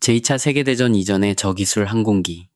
제2차 세계대전 이전의 저기술 항공기.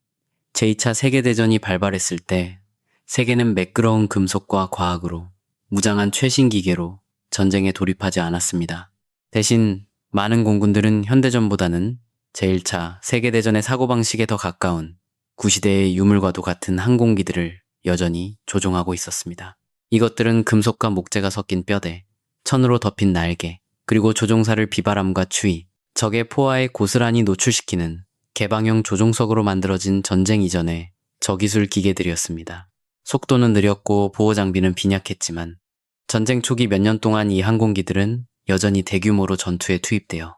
제2차 세계대전이 발발했을 때 세계는 매끄러운 금속과 과학으로 무장한 최신 기계로 전쟁에 돌입하지 않았습니다. 대신 많은 공군들은 현대전보다는 제1차 세계대전의 사고방식에 더 가까운 구시대의 유물과도 같은 항공기들을 여전히 조종하고 있었습니다. 이것들은 금속과 목재가 섞인 뼈대, 천으로 덮인 날개, 그리고 조종사를 비바람과 추위, 적의 포화에 고스란히 노출시키는 개방형 조종석으로 만들어진 전쟁 이전의 저기술 기계들이었습니다. 속도는 느렸고 보호 장비는 빈약했지만 전쟁 초기 몇 년 동안 이 항공기들은 여전히 대규모로 전투에 투입되어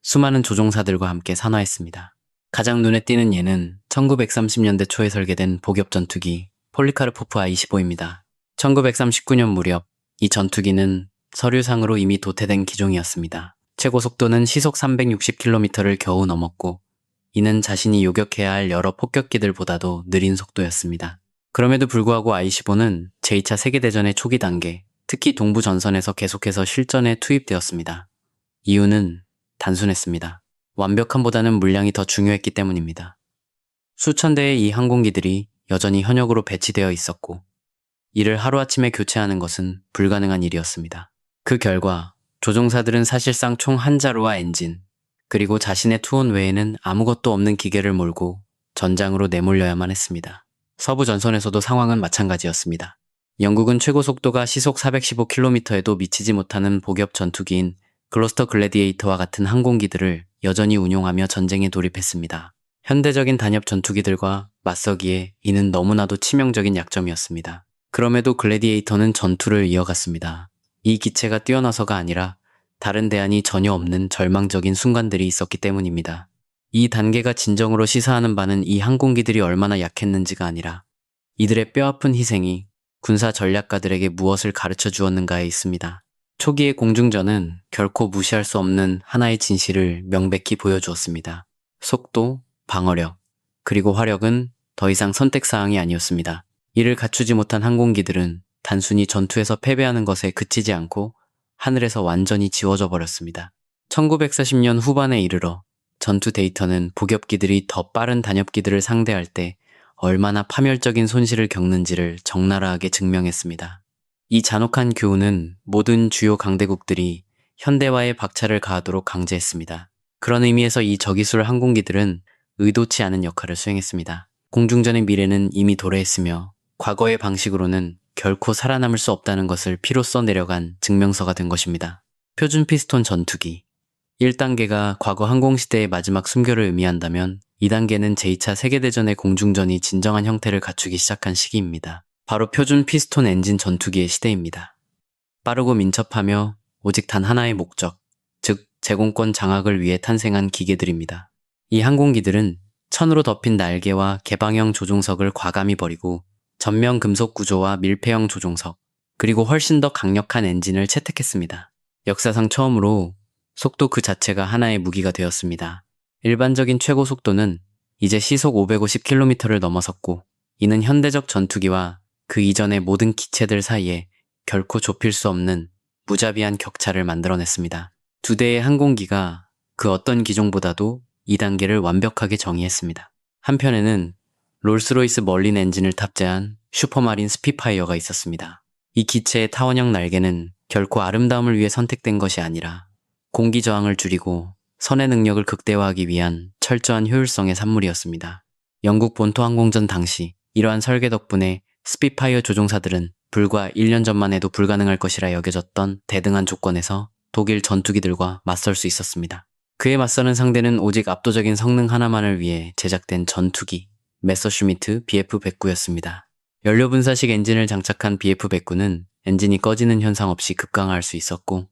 수많은 조종사들과 함께 산화했습니다. 가장 눈에 띄는 예는 1930년대 초에 설계된 복엽 전투기 폴리카르포프 I-25입니다. 1939년 무렵 이 전투기는 서류상으로 이미 도태된 기종이었습니다. 최고 속도는 시속 360km를 겨우 넘었고 이는 자신이 요격해야 할 여러 폭격기들보다도 느린 속도였습니다. 그럼에도 불구하고 I-25는 제2차 세계대전의 초기 단계, 특히 동부 전선에서 계속해서 실전에 투입되었습니다. 이유는 단순했습니다. 완벽함보다는 물량이 더 중요했기 때문입니다. 수천 대의 이 항공기들이 여전히 현역으로 배치되어 있었고 이를 하루아침에 교체하는 것은 불가능한 일이었습니다. 그 결과 조종사들은 사실상 총 한 자루와 엔진, 그리고 자신의 투혼 외에는 아무것도 없는 기계를 몰고 전장으로 내몰려야만 했습니다. 서부 전선에서도 상황은 마찬가지였습니다. 영국은 최고 속도가 시속 415km에도 미치지 못하는 복엽 전투기인 글로스터 글래디에이터와 같은 항공기들을 여전히 운용하며 전쟁에 돌입했습니다. 현대적인 단엽 전투기들과 맞서기에 이는 너무나도 치명적인 약점이었습니다. 그럼에도 글래디에이터는 전투를 이어갔습니다. 이 기체가 뛰어나서가 아니라 다른 대안이 전혀 없는 절망적인 순간들이 있었기 때문입니다. 이 단계가 진정으로 시사하는 바는 이 항공기들이 얼마나 약했는지가 아니라 이들의 뼈아픈 희생이 군사 전략가들에게 무엇을 가르쳐 주었는가에 있습니다. 초기의 공중전은 결코 무시할 수 없는 하나의 진실을 명백히 보여주었습니다. 속도, 방어력, 그리고 화력은 더 이상 선택사항이 아니었습니다. 이를 갖추지 못한 항공기들은 단순히 전투에서 패배하는 것에 그치지 않고 하늘에서 완전히 지워져 버렸습니다. 1940년 후반에 이르러 전투 데이터는 복엽기들이 더 빠른 단엽기들을 상대할 때 얼마나 파멸적인 손실을 겪는지를 적나라하게 증명했습니다. 이 잔혹한 교훈은 모든 주요 강대국들이 현대화에 박차를 가하도록 강제했습니다. 그런 의미에서 이 저기술 항공기들은 의도치 않은 역할을 수행했습니다. 공중전의 미래는 이미 도래했으며 과거의 방식으로는 결코 살아남을 수 없다는 것을 피로 써내려간 증명서가 된 것입니다. 표준 피스톤 전투기 1단계가 과거 항공시대의 마지막 순교를 의미한다면 2단계는 제2차 세계대전의 공중전이 진정한 형태를 갖추기 시작한 시기입니다. 바로 표준 피스톤 엔진 전투기의 시대입니다. 빠르고 민첩하며 오직 단 하나의 목적, 즉 제공권 장악을 위해 탄생한 기계들입니다. 이 항공기들은 천으로 덮인 날개와 개방형 조종석을 과감히 버리고 전면 금속 구조와 밀폐형 조종석, 그리고 훨씬 더 강력한 엔진을 채택했습니다. 역사상 처음으로 속도 그 자체가 하나의 무기가 되었습니다. 일반적인 최고 속도는 이제 시속 550km를 넘어섰고 이는 현대적 전투기와 그 이전의 모든 기체들 사이에 결코 좁힐 수 없는 무자비한 격차를 만들어냈습니다. 두 대의 항공기가 그 어떤 기종보다도 2단계를 완벽하게 정의했습니다. 한편에는 롤스로이스 멀린 엔진을 탑재한 슈퍼마린 스피파이어가 있었습니다. 이 기체의 타원형 날개는 결코 아름다움을 위해 선택된 것이 아니라 공기 저항을 줄이고 선의 능력을 극대화하기 위한 철저한 효율성의 산물이었습니다. 영국 본토 항공전 당시 이러한 설계 덕분에 스피파이어 조종사들은 불과 1년 전만 해도 불가능할 것이라 여겨졌던 대등한 조건에서 독일 전투기들과 맞설 수 있었습니다. 그에 맞서는 상대는 오직 압도적인 성능 하나만을 위해 제작된 전투기 메서슈미트 BF-109였습니다. 연료분사식 엔진을 장착한 BF-109는 엔진이 꺼지는 현상 없이 급강하할 수 있었고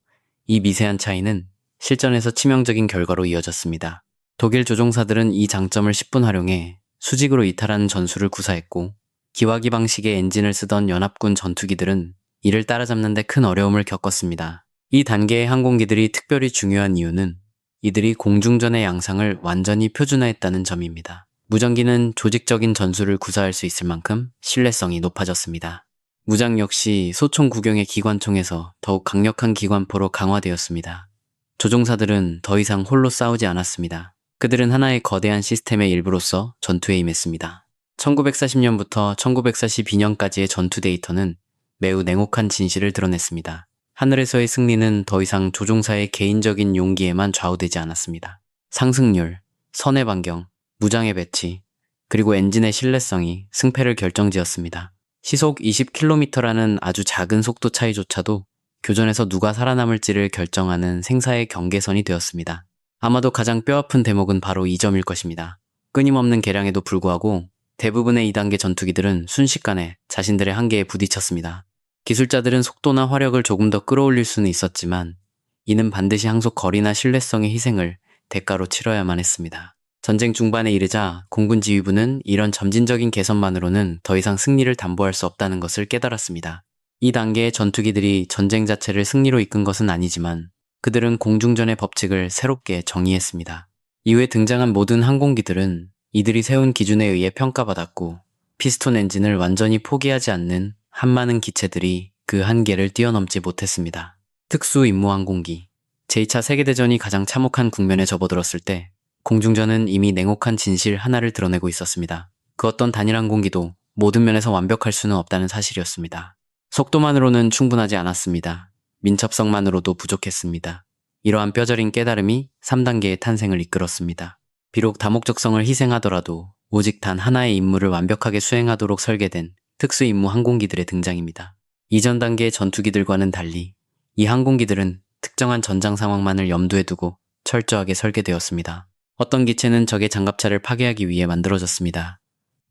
이 미세한 차이는 실전에서 치명적인 결과로 이어졌습니다. 독일 조종사들은 이 장점을 10분 활용해 수직으로 이탈하는 전술을 구사했고 기화기 방식의 엔진을 쓰던 연합군 전투기들은 이를 따라잡는 데 큰 어려움을 겪었습니다. 이 단계의 항공기들이 특별히 중요한 이유는 이들이 공중전의 양상을 완전히 표준화했다는 점입니다. 무전기는 조직적인 전술을 구사할 수 있을 만큼 신뢰성이 높아졌습니다. 무장 역시 소총 구경의 기관총에서 더욱 강력한 기관포로 강화되었습니다. 조종사들은 더 이상 홀로 싸우지 않았습니다. 그들은 하나의 거대한 시스템의 일부로서 전투에 임했습니다. 1940년부터 1942년까지의 전투 데이터는 매우 냉혹한 진실을 드러냈습니다. 하늘에서의 승리는 더 이상 조종사의 개인적인 용기에만 좌우되지 않았습니다. 상승률, 선의 반경, 무장의 배치, 그리고 엔진의 신뢰성이 승패를 결정지었습니다. 시속 20km라는 아주 작은 속도 차이조차도 교전에서 누가 살아남을지를 결정하는 생사의 경계선이 되었습니다. 아마도 가장 뼈아픈 대목은 바로 이 점일 것입니다. 끊임없는 개량에도 불구하고 대부분의 2단계 전투기들은 순식간에 자신들의 한계에 부딪혔습니다. 기술자들은 속도나 화력을 조금 더 끌어올릴 수는 있었지만 이는 반드시 항속 거리나 신뢰성의 희생을 대가로 치러야만 했습니다. 전쟁 중반에 이르자 공군 지휘부는 이런 점진적인 개선만으로는 더 이상 승리를 담보할 수 없다는 것을 깨달았습니다. 이 단계의 전투기들이 전쟁 자체를 승리로 이끈 것은 아니지만 그들은 공중전의 법칙을 새롭게 정의했습니다. 이후에 등장한 모든 항공기들은 이들이 세운 기준에 의해 평가받았고 피스톤 엔진을 완전히 포기하지 않는 한많은 기체들이 그 한계를 뛰어넘지 못했습니다. 특수 임무 항공기. 제2차 세계대전이 가장 참혹한 국면에 접어들었을 때 공중전은 이미 냉혹한 진실 하나를 드러내고 있었습니다. 그 어떤 단일 항공기도 모든 면에서 완벽할 수는 없다는 사실이었습니다. 속도만으로는 충분하지 않았습니다. 민첩성만으로도 부족했습니다. 이러한 뼈저린 깨달음이 3단계의 탄생을 이끌었습니다. 비록 다목적성을 희생하더라도 오직 단 하나의 임무를 완벽하게 수행하도록 설계된 특수임무 항공기들의 등장입니다. 이전 단계의 전투기들과는 달리 이 항공기들은 특정한 전장 상황만을 염두에 두고 철저하게 설계되었습니다. 어떤 기체는 적의 장갑차를 파괴하기 위해 만들어졌습니다.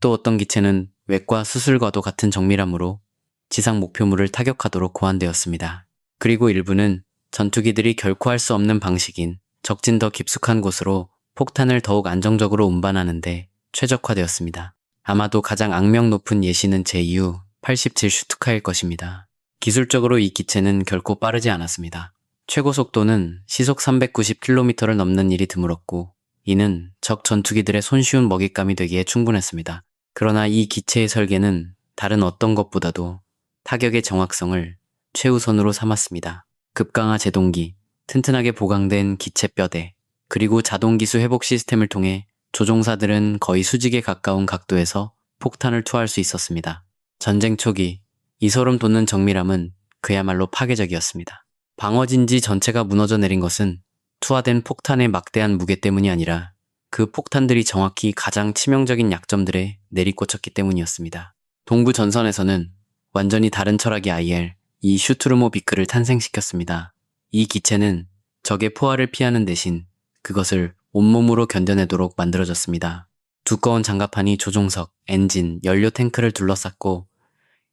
또 어떤 기체는 외과 수술과도 같은 정밀함으로 지상 목표물을 타격하도록 고안되었습니다. 그리고 일부는 전투기들이 결코 할 수 없는 방식인 적진 더 깊숙한 곳으로 폭탄을 더욱 안정적으로 운반하는 데 최적화되었습니다. 아마도 가장 악명 높은 예시는 제2후87 슈투카일 것입니다. 기술적으로 이 기체는 결코 빠르지 않았습니다. 최고 속도는 시속 390km를 넘는 일이 드물었고 이는 적 전투기들의 손쉬운 먹잇감이 되기에 충분했습니다. 그러나 이 기체의 설계는 다른 어떤 것보다도 타격의 정확성을 최우선으로 삼았습니다. 급강하 제동기, 튼튼하게 보강된 기체 뼈대, 그리고 자동기수 회복 시스템을 통해 조종사들은 거의 수직에 가까운 각도에서 폭탄을 투하할 수 있었습니다. 전쟁 초기, 이 소름 돋는 정밀함은 그야말로 파괴적이었습니다. 방어진지 전체가 무너져 내린 것은 투하된 폭탄의 막대한 무게 때문이 아니라 그 폭탄들이 정확히 가장 치명적인 약점들에 내리꽂혔기 때문이었습니다. 동부 전선에서는 완전히 다른 철학의 IL, 이 슈투르모비크를 탄생시켰습니다. 이 기체는 적의 포화를 피하는 대신 그것을 온몸으로 견뎌내도록 만들어졌습니다. 두꺼운 장갑판이 조종석, 엔진, 연료 탱크를 둘러쌌고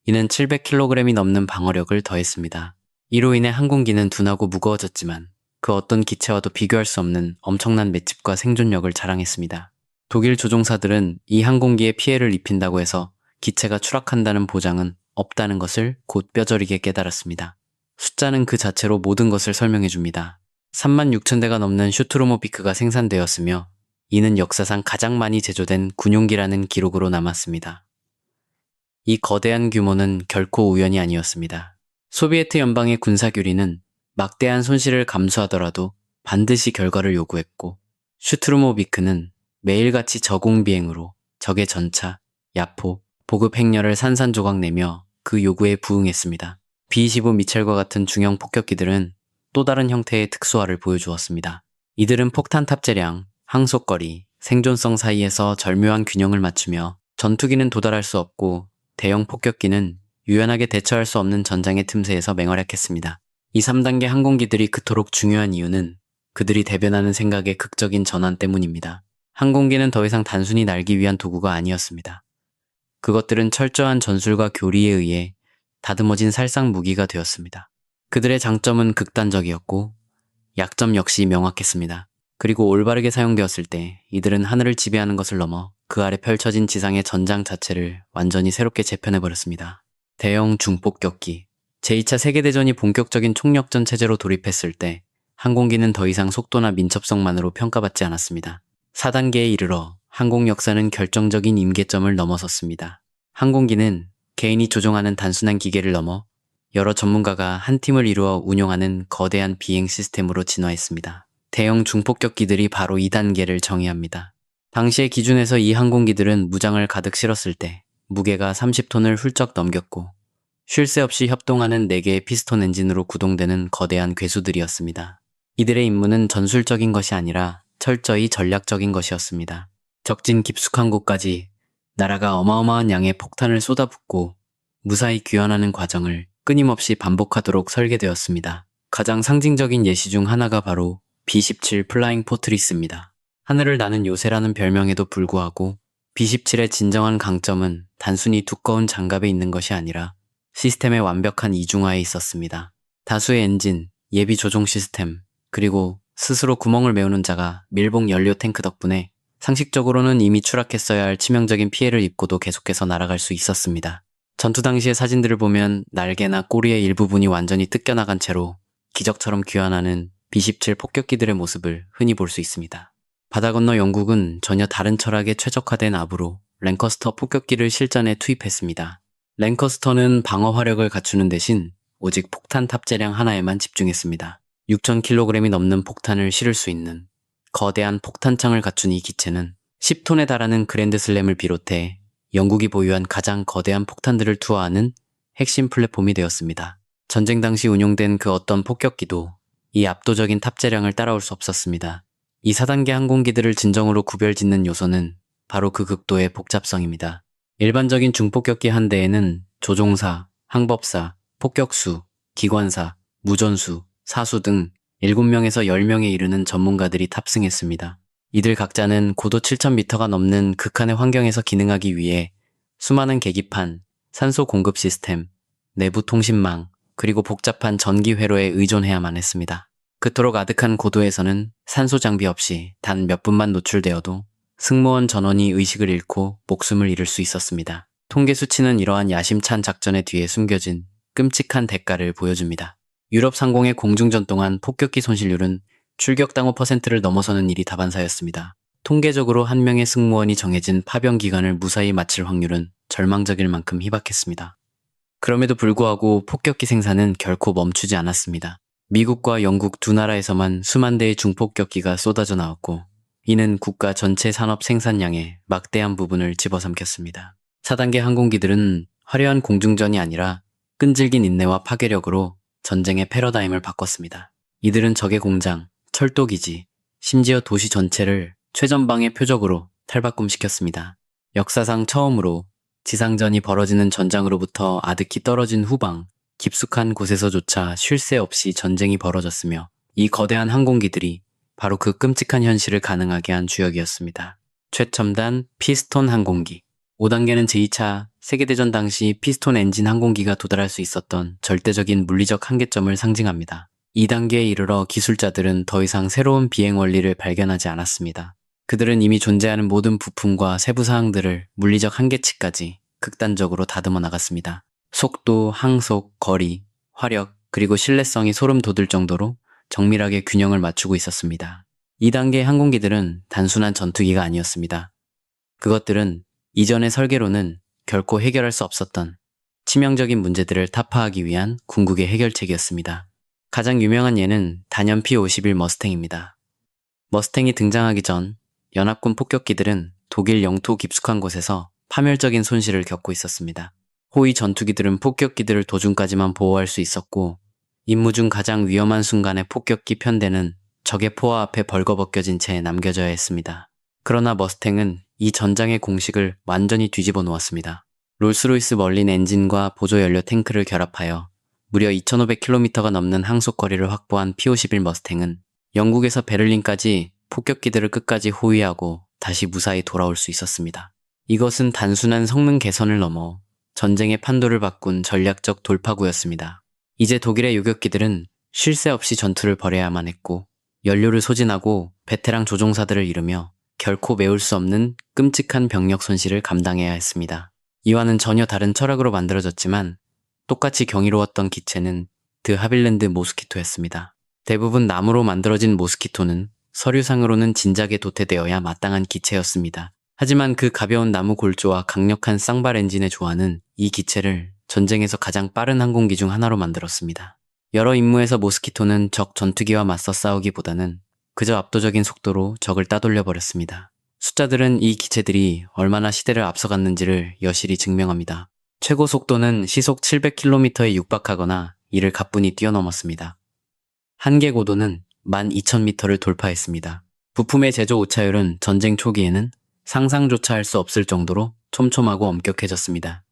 이는 700kg이 넘는 방어력을 더했습니다. 이로 인해 항공기는 둔하고 무거워졌지만 그 어떤 기체와도 비교할 수 없는 엄청난 맷집과 생존력을 자랑했습니다. 독일 조종사들은 이 항공기에 피해를 입힌다고 해서 기체가 추락한다는 보장은 없다는 것을 곧 뼈저리게 깨달았습니다. 숫자는 그 자체로 모든 것을 설명해줍니다. 36,000대가 넘는 슈투르모비크가 생산되었으며 이는 역사상 가장 많이 제조된 군용기라는 기록으로 남았습니다. 이 거대한 규모는 결코 우연이 아니었습니다. 소비에트 연방의 군사규리는 막대한 손실을 감수하더라도 반드시 결과를 요구했고 슈투르모비크는 매일같이 저공 비행으로 적의 전차, 야포, 보급 행렬을 산산조각 내며 그 요구에 부응했습니다. B-25 미첼과 같은 중형 폭격기들은 또 다른 형태의 특수화를 보여주었습니다. 이들은 폭탄 탑재량, 항속거리, 생존성 사이에서 절묘한 균형을 맞추며 전투기는 도달할 수 없고 대형 폭격기는 유연하게 대처할 수 없는 전장의 틈새에서 맹활약했습니다. 이 3단계 항공기들이 그토록 중요한 이유는 그들이 대변하는 생각의 극적인 전환 때문입니다. 항공기는 더 이상 단순히 날기 위한 도구가 아니었습니다. 그것들은 철저한 전술과 교리에 의해 다듬어진 살상 무기가 되었습니다. 그들의 장점은 극단적이었고 약점 역시 명확했습니다. 그리고 올바르게 사용되었을 때 이들은 하늘을 지배하는 것을 넘어 그 아래 펼쳐진 지상의 전장 자체를 완전히 새롭게 재편해버렸습니다. 대형 중폭격기. 제2차 세계대전이 본격적인 총력전 체제로 돌입했을 때 항공기는 더 이상 속도나 민첩성만으로 평가받지 않았습니다. 4단계에 이르러 항공 역사는 결정적인 임계점을 넘어섰습니다. 항공기는 개인이 조종하는 단순한 기계를 넘어 여러 전문가가 한 팀을 이루어 운용하는 거대한 비행 시스템으로 진화했습니다. 대형 중폭격기들이 바로 이 단계를 정의합니다. 당시의 기준에서 이 항공기들은 무장을 가득 실었을 때 무게가 30톤을 훌쩍 넘겼고 쉴 새 없이 협동하는 4개의 피스톤 엔진으로 구동되는 거대한 궤수들이었습니다. 이들의 임무는 전술적인 것이 아니라 철저히 전략적인 것이었습니다. 적진 깊숙한 곳까지 나라가 어마어마한 양의 폭탄을 쏟아붓고 무사히 귀환하는 과정을 끊임없이 반복하도록 설계되었습니다. 가장 상징적인 예시 중 하나가 바로 B-17 플라잉 포트리스입니다. 하늘을 나는 요새라는 별명에도 불구하고 B-17의 진정한 강점은 단순히 두꺼운 장갑에 있는 것이 아니라 시스템의 완벽한 이중화에 있었습니다. 다수의 엔진, 예비 조종 시스템, 그리고 스스로 구멍을 메우는 자가 밀봉 연료 탱크 덕분에 상식적으로는 이미 추락했어야 할 치명적인 피해를 입고도 계속해서 날아갈 수 있었습니다. 전투 당시의 사진들을 보면 날개나 꼬리의 일부분이 완전히 뜯겨나간 채로 기적처럼 귀환하는 B-17 폭격기들의 모습을 흔히 볼 수 있습니다. 바다 건너 영국은 전혀 다른 철학에 최적화된 압으로 랭커스터 폭격기를 실전에 투입했습니다. 랭커스터는 방어 화력을 갖추는 대신 오직 폭탄 탑재량 하나에만 집중했습니다. 6,000kg이 넘는 폭탄을 실을 수 있는 거대한 폭탄창을 갖춘 이 기체는 10톤에 달하는 그랜드 슬램을 비롯해 영국이 보유한 가장 거대한 폭탄들을 투하하는 핵심 플랫폼이 되었습니다. 전쟁 당시 운용된 그 어떤 폭격기도 이 압도적인 탑재량을 따라올 수 없었습니다. 이 4단계 항공기들을 진정으로 구별짓는 요소는 바로 그 극도의 복잡성입니다. 일반적인 중폭격기 한 대에는 조종사, 항법사, 폭격수, 기관사, 무전수, 사수 등 7명에서 10명에 이르는 전문가들이 탑승했습니다. 이들 각자는 고도 7,000m가 넘는 극한의 환경에서 기능하기 위해 수많은 계기판, 산소 공급 시스템, 내부 통신망, 그리고 복잡한 전기 회로에 의존해야만 했습니다. 그토록 아득한 고도에서는 산소 장비 없이 단 몇 분만 노출되어도 승무원 전원이 의식을 잃고 목숨을 잃을 수 있었습니다. 통계 수치는 이러한 야심찬 작전의 뒤에 숨겨진 끔찍한 대가를 보여줍니다. 유럽 상공의 공중전 동안 폭격기 손실률은 출격 당호 %를 넘어서는 일이 다반사였습니다. 통계적으로 한 명의 승무원이 정해진 파병 기간을 무사히 마칠 확률은 절망적일 만큼 희박했습니다. 그럼에도 불구하고 폭격기 생산은 결코 멈추지 않았습니다. 미국과 영국 두 나라에서만 수만 대의 중폭격기가 쏟아져 나왔고 이는 국가 전체 산업 생산량의 막대한 부분을 집어삼켰습니다. 4단계 항공기들은 화려한 공중전이 아니라 끈질긴 인내와 파괴력으로 전쟁의 패러다임을 바꿨습니다. 이들은 적의 공장, 철도기지, 심지어 도시 전체를 최전방의 표적으로 탈바꿈시켰습니다. 역사상 처음으로 지상전이 벌어지는 전장으로부터 아득히 떨어진 후방, 깊숙한 곳에서조차 쉴 새 없이 전쟁이 벌어졌으며 이 거대한 항공기들이 바로 그 끔찍한 현실을 가능하게 한 주역이었습니다. 최첨단 피스톤 항공기 5단계는 제2차 세계대전 당시 피스톤 엔진 항공기가 도달할 수 있었던 절대적인 물리적 한계점을 상징합니다. 2단계에 이르러 기술자들은 더 이상 새로운 비행 원리를 발견하지 않았습니다. 그들은 이미 존재하는 모든 부품과 세부 사항들을 물리적 한계치까지 극단적으로 다듬어 나갔습니다. 속도, 항속, 거리, 화력, 그리고 신뢰성이 소름 돋을 정도로 정밀하게 균형을 맞추고 있었습니다. 2단계 항공기들은 단순한 전투기가 아니었습니다. 그것들은 이전의 설계로는 결코 해결할 수 없었던 치명적인 문제들을 타파하기 위한 궁극의 해결책이었습니다. 가장 유명한 예는 단연 P-51 머스탱입니다. 머스탱이 등장하기 전 연합군 폭격기들은 독일 영토 깊숙한 곳에서 파멸적인 손실을 겪고 있었습니다. 호위 전투기들은 폭격기들을 도중까지만 보호할 수 있었고 임무 중 가장 위험한 순간에 폭격기 편대는 적의 포화 앞에 벌거벗겨진 채 남겨져야 했습니다. 그러나 머스탱은 이 전장의 공식을 완전히 뒤집어 놓았습니다. 롤스로이스 멀린 엔진과 보조 연료 탱크를 결합하여 무려 2,500km가 넘는 항속 거리를 확보한 P-51 머스탱은 영국에서 베를린까지 폭격기들을 끝까지 호위하고 다시 무사히 돌아올 수 있었습니다. 이것은 단순한 성능 개선을 넘어 전쟁의 판도를 바꾼 전략적 돌파구였습니다. 이제 독일의 요격기들은 쉴 새 없이 전투를 벌여야만 했고 연료를 소진하고 베테랑 조종사들을 잃으며 결코 메울 수 없는 끔찍한 병력 손실을 감당해야 했습니다. 이와는 전혀 다른 철학으로 만들어졌지만 똑같이 경이로웠던 기체는 드 하빌랜드 모스키토였습니다. 대부분 나무로 만들어진 모스키토는 서류상으로는 진작에 도태되어야 마땅한 기체였습니다. 하지만 그 가벼운 나무 골조와 강력한 쌍발 엔진의 조화는 이 기체를 전쟁에서 가장 빠른 항공기 중 하나로 만들었습니다. 여러 임무에서 모스키토는 적 전투기와 맞서 싸우기보다는 그저 압도적인 속도로 적을 따돌려 버렸습니다. 숫자들은 이 기체들이 얼마나 시대를 앞서갔는지를 여실히 증명합니다. 최고 속도는 시속 700km에 육박하거나 이를 가뿐히 뛰어넘었습니다. 한계 고도는 12,000m를 돌파했습니다. 부품의 제조 오차율은 전쟁 초기에는 상상조차 할 수 없을 정도로 촘촘하고 엄격해졌습니다.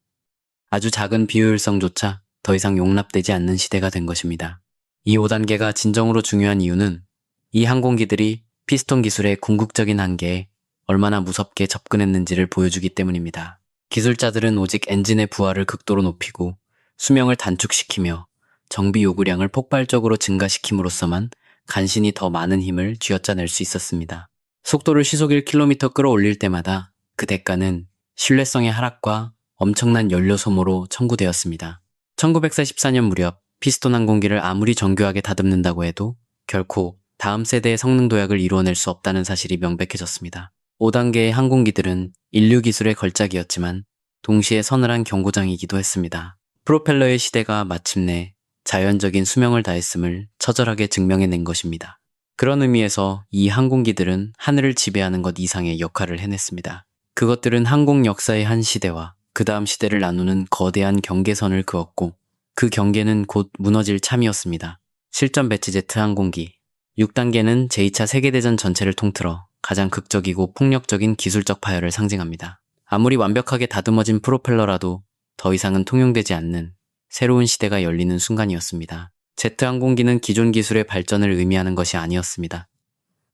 아주 작은 비효율성조차 더 이상 용납되지 않는 시대가 된 것입니다. 이 5단계가 진정으로 중요한 이유는 이 항공기들이 피스톤 기술의 궁극적인 한계에 얼마나 무섭게 접근했는지를 보여주기 때문입니다. 기술자들은 오직 엔진의 부하를 극도로 높이고 수명을 단축시키며 정비 요구량을 폭발적으로 증가시킴으로써만 간신히 더 많은 힘을 쥐어짜낼 수 있었습니다. 속도를 시속 1km 끌어올릴 때마다 그 대가는 신뢰성의 하락과 엄청난 연료 소모로 청구되었습니다. 1944년 무렵 피스톤 항공기를 아무리 정교하게 다듬는다고 해도 결코 다음 세대의 성능 도약을 이루어낼 수 없다는 사실이 명백해졌습니다. 5단계의 항공기들은 인류 기술의 걸작이었지만 동시에 서늘한 경고장이기도 했습니다. 프로펠러의 시대가 마침내 자연적인 수명을 다했음을 처절하게 증명해낸 것입니다. 그런 의미에서 이 항공기들은 하늘을 지배하는 것 이상의 역할을 해냈습니다. 그것들은 항공 역사의 한 시대와 그 다음 시대를 나누는 거대한 경계선을 그었고 그 경계는 곧 무너질 참이었습니다. 실전 배치 제트 항공기 6단계는 제2차 세계대전 전체를 통틀어 가장 극적이고 폭력적인 기술적 파열을 상징합니다. 아무리 완벽하게 다듬어진 프로펠러라도 더 이상은 통용되지 않는 새로운 시대가 열리는 순간이었습니다. 제트 항공기는 기존 기술의 발전을 의미하는 것이 아니었습니다.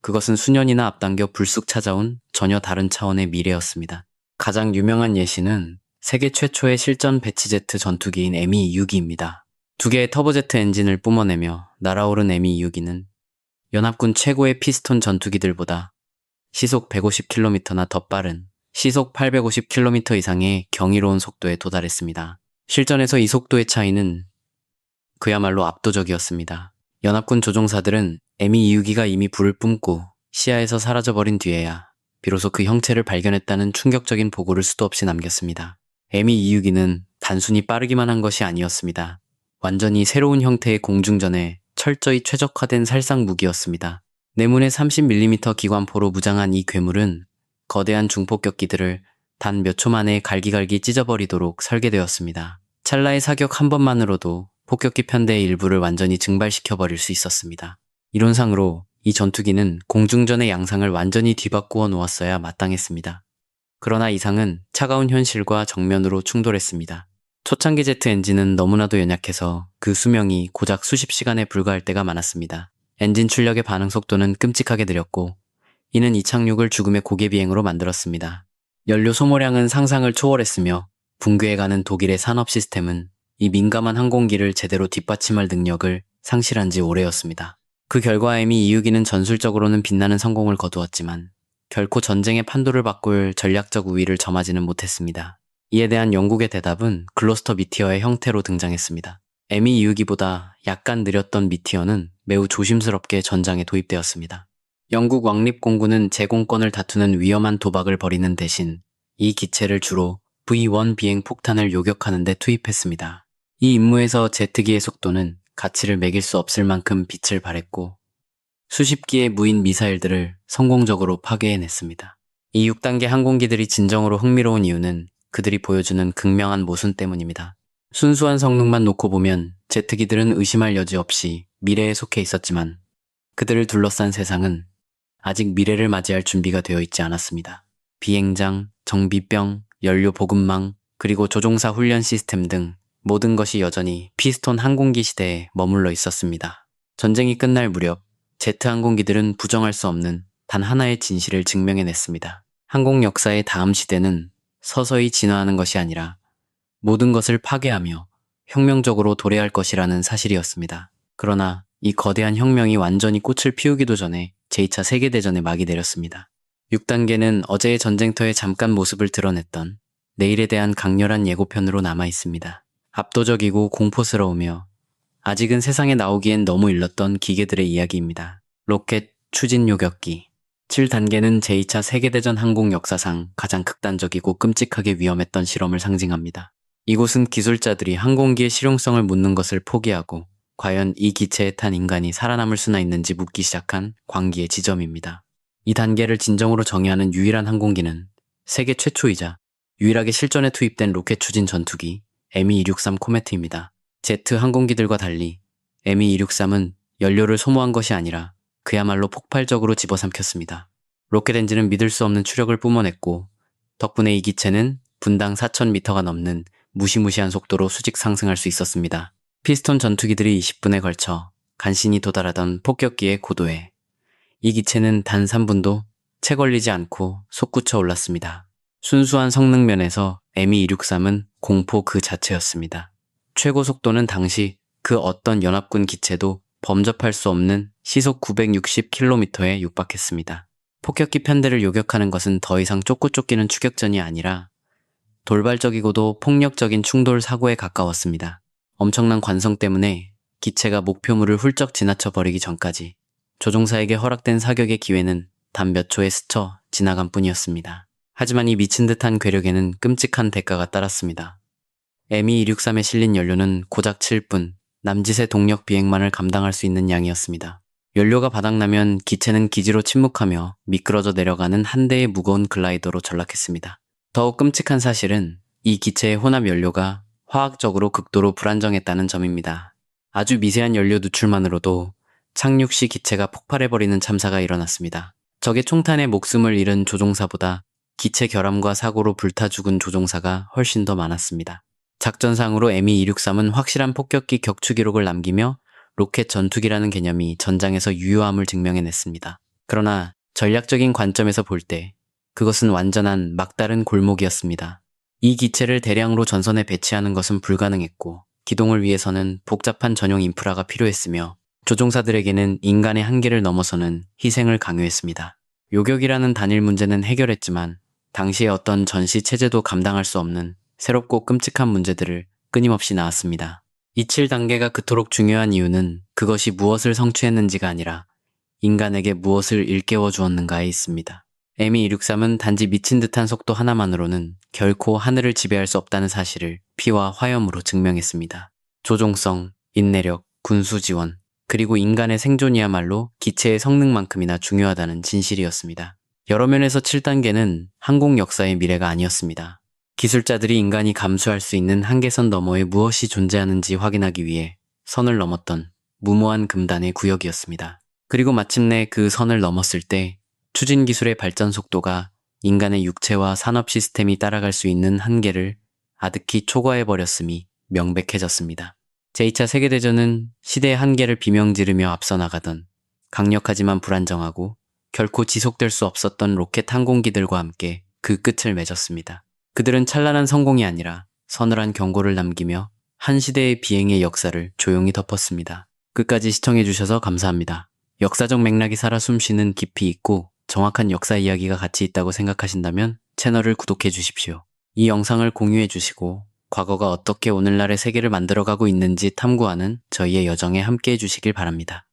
그것은 수년이나 앞당겨 불쑥 찾아온 전혀 다른 차원의 미래였습니다. 가장 유명한 예시는 세계 최초의 실전 배치 제트 전투기인 Me-2기입니다. 두 개의 터보제트 엔진을 뿜어내며 날아오른 Me-2기는 연합군 최고의 피스톤 전투기들보다 시속 150km나 더 빠른 시속 850km 이상의 경이로운 속도에 도달했습니다. 실전에서 이 속도의 차이는 그야말로 압도적이었습니다. 연합군 조종사들은 Me-2기가 이미 불을 뿜고 시야에서 사라져버린 뒤에야 비로소 그 형체를 발견했다는 충격적인 보고를 수도 없이 남겼습니다. Me-2기는 단순히 빠르기만 한 것이 아니었습니다. 완전히 새로운 형태의 공중전에 철저히 최적화된 살상 무기였습니다. 내문의 30mm 기관포로 무장한 이 괴물은 거대한 중폭격기들을 단 몇 초 만에 갈기갈기 찢어버리도록 설계되었습니다. 찰나의 사격 한 번만으로도 폭격기 편대의 일부를 완전히 증발시켜버릴 수 있었습니다. 이론상으로 이 전투기는 공중전의 양상을 완전히 뒤바꾸어 놓았어야 마땅했습니다. 그러나 이상은 차가운 현실과 정면으로 충돌했습니다. 초창기 제트 엔진은 너무나도 연약해서 그 수명이 고작 수십 시간에 불과할 때가 많았습니다. 엔진 출력의 반응 속도는 끔찍하게 느렸고 이는 이착륙을 죽음의 고개비행으로 만들었습니다. 연료 소모량은 상상을 초월했으며 붕괴해가는 독일의 산업 시스템은 이 민감한 항공기를 제대로 뒷받침할 능력을 상실한 지 오래였습니다. 그 결과 Me-2기는 전술적으로는 빛나는 성공을 거두었지만 결코 전쟁의 판도를 바꿀 전략적 우위를 점하지는 못했습니다. 이에 대한 영국의 대답은 글로스터 미티어의 형태로 등장했습니다. Me-2기보다 약간 느렸던 미티어는 매우 조심스럽게 전장에 도입되었습니다. 영국 왕립공군은 제공권을 다투는 위험한 도박을 벌이는 대신 이 기체를 주로 V-1 비행 폭탄을 요격하는 데 투입했습니다. 이 임무에서 제트기의 속도는 가치를 매길 수 없을 만큼 빛을 발했고 수십 기의 무인 미사일들을 성공적으로 파괴해냈습니다. 이 6단계 항공기들이 진정으로 흥미로운 이유는 그들이 보여주는 극명한 모순 때문입니다. 순수한 성능만 놓고 보면 제트기들은 의심할 여지 없이 미래에 속해 있었지만 그들을 둘러싼 세상은 아직 미래를 맞이할 준비가 되어 있지 않았습니다. 비행장, 정비병, 연료 보급망, 그리고 조종사 훈련 시스템 등 모든 것이 여전히 피스톤 항공기 시대에 머물러 있었습니다. 전쟁이 끝날 무렵 제트 항공기들은 부정할 수 없는 단 하나의 진실을 증명해냈습니다. 항공 역사의 다음 시대는 서서히 진화하는 것이 아니라 모든 것을 파괴하며 혁명적으로 도래할 것이라는 사실이었습니다. 그러나 이 거대한 혁명이 완전히 꽃을 피우기도 전에 제2차 세계대전에 막이 내렸습니다. 6단계는 어제의 전쟁터에 잠깐 모습을 드러냈던 내일에 대한 강렬한 예고편으로 남아있습니다. 압도적이고 공포스러우며 아직은 세상에 나오기엔 너무 일렀던 기계들의 이야기입니다. 로켓, 추진 요격기 7단계는 제2차 세계대전 항공 역사상 가장 극단적이고 끔찍하게 위험했던 실험을 상징합니다. 이곳은 기술자들이 항공기의 실용성을 묻는 것을 포기하고 과연 이 기체에 탄 인간이 살아남을 수나 있는지 묻기 시작한 광기의 지점입니다. 이 단계를 진정으로 정의하는 유일한 항공기는 세계 최초이자 유일하게 실전에 투입된 로켓 추진 전투기 ME-263 코메트입니다. 제트 항공기들과 달리 ME-263은 연료를 소모한 것이 아니라 그야말로 폭발적으로 집어삼켰습니다. 로켓 엔진은 믿을 수 없는 추력을 뿜어냈고 덕분에 이 기체는 분당 4,000m가 넘는 무시무시한 속도로 수직 상승할 수 있었습니다. 피스톤 전투기들이 20분에 걸쳐 간신히 도달하던 폭격기의 고도에 이 기체는 단 3분도 채 걸리지 않고 솟구쳐 올랐습니다. 순수한 성능 면에서 ME-263은 공포 그 자체였습니다. 최고 속도는 당시 그 어떤 연합군 기체도 범접할 수 없는 시속 960km에 육박했습니다. 폭격기 편대를 요격하는 것은 더 이상 쫓고 쫓기는 추격전이 아니라 돌발적이고도 폭력적인 충돌 사고에 가까웠습니다. 엄청난 관성 때문에 기체가 목표물을 훌쩍 지나쳐 버리기 전까지 조종사에게 허락된 사격의 기회는 단 몇 초에 스쳐 지나간 뿐이었습니다. 하지만 이 미친 듯한 괴력에는 끔찍한 대가가 따랐습니다. ME-263에 실린 연료는 고작 7분, 남짓의 동력 비행만을 감당할 수 있는 양이었습니다. 연료가 바닥나면 기체는 기지로 침묵하며 미끄러져 내려가는 한 대의 무거운 글라이더로 전락했습니다. 더욱 끔찍한 사실은 이 기체의 혼합 연료가 화학적으로 극도로 불안정했다는 점입니다. 아주 미세한 연료 누출만으로도 착륙 시 기체가 폭발해버리는 참사가 일어났습니다. 적의 총탄에 목숨을 잃은 조종사보다 기체 결함과 사고로 불타 죽은 조종사가 훨씬 더 많았습니다. 작전상으로 ME-263은 확실한 폭격기 격추 기록을 남기며 로켓 전투기라는 개념이 전장에서 유효함을 증명해냈습니다. 그러나 전략적인 관점에서 볼 때 그것은 완전한 막다른 골목이었습니다. 이 기체를 대량으로 전선에 배치하는 것은 불가능했고 기동을 위해서는 복잡한 전용 인프라가 필요했으며 조종사들에게는 인간의 한계를 넘어서는 희생을 강요했습니다. 요격이라는 단일 문제는 해결했지만 당시의 어떤 전시 체제도 감당할 수 없는 새롭고 끔찍한 문제들을 끊임없이 낳았습니다. 이 7단계가 그토록 중요한 이유는 그것이 무엇을 성취했는지가 아니라 인간에게 무엇을 일깨워 주었는가에 있습니다. ME-263은 단지 미친 듯한 속도 하나만으로는 결코 하늘을 지배할 수 없다는 사실을 피와 화염으로 증명했습니다. 조종성, 인내력, 군수 지원, 그리고 인간의 생존이야말로 기체의 성능만큼이나 중요하다는 진실이었습니다. 여러 면에서 7단계는 항공 역사의 미래가 아니었습니다. 기술자들이 인간이 감수할 수 있는 한계선 너머에 무엇이 존재하는지 확인하기 위해 선을 넘었던 무모한 금단의 구역이었습니다. 그리고 마침내 그 선을 넘었을 때 추진 기술의 발전 속도가 인간의 육체와 산업 시스템이 따라갈 수 있는 한계를 아득히 초과해버렸음이 명백해졌습니다. 제2차 세계대전은 시대의 한계를 비명지르며 앞서 나가던 강력하지만 불안정하고 결코 지속될 수 없었던 로켓 항공기들과 함께 그 끝을 맺었습니다. 그들은 찬란한 성공이 아니라 서늘한 경고를 남기며 한 시대의 비행의 역사를 조용히 덮었습니다. 끝까지 시청해주셔서 감사합니다. 역사적 맥락이 살아 숨쉬는 깊이 있고 정확한 역사 이야기가 같이 있다고 생각하신다면 채널을 구독해 주십시오. 이 영상을 공유해 주시고 과거가 어떻게 오늘날의 세계를 만들어가고 있는지 탐구하는 저희의 여정에 함께해 주시길 바랍니다.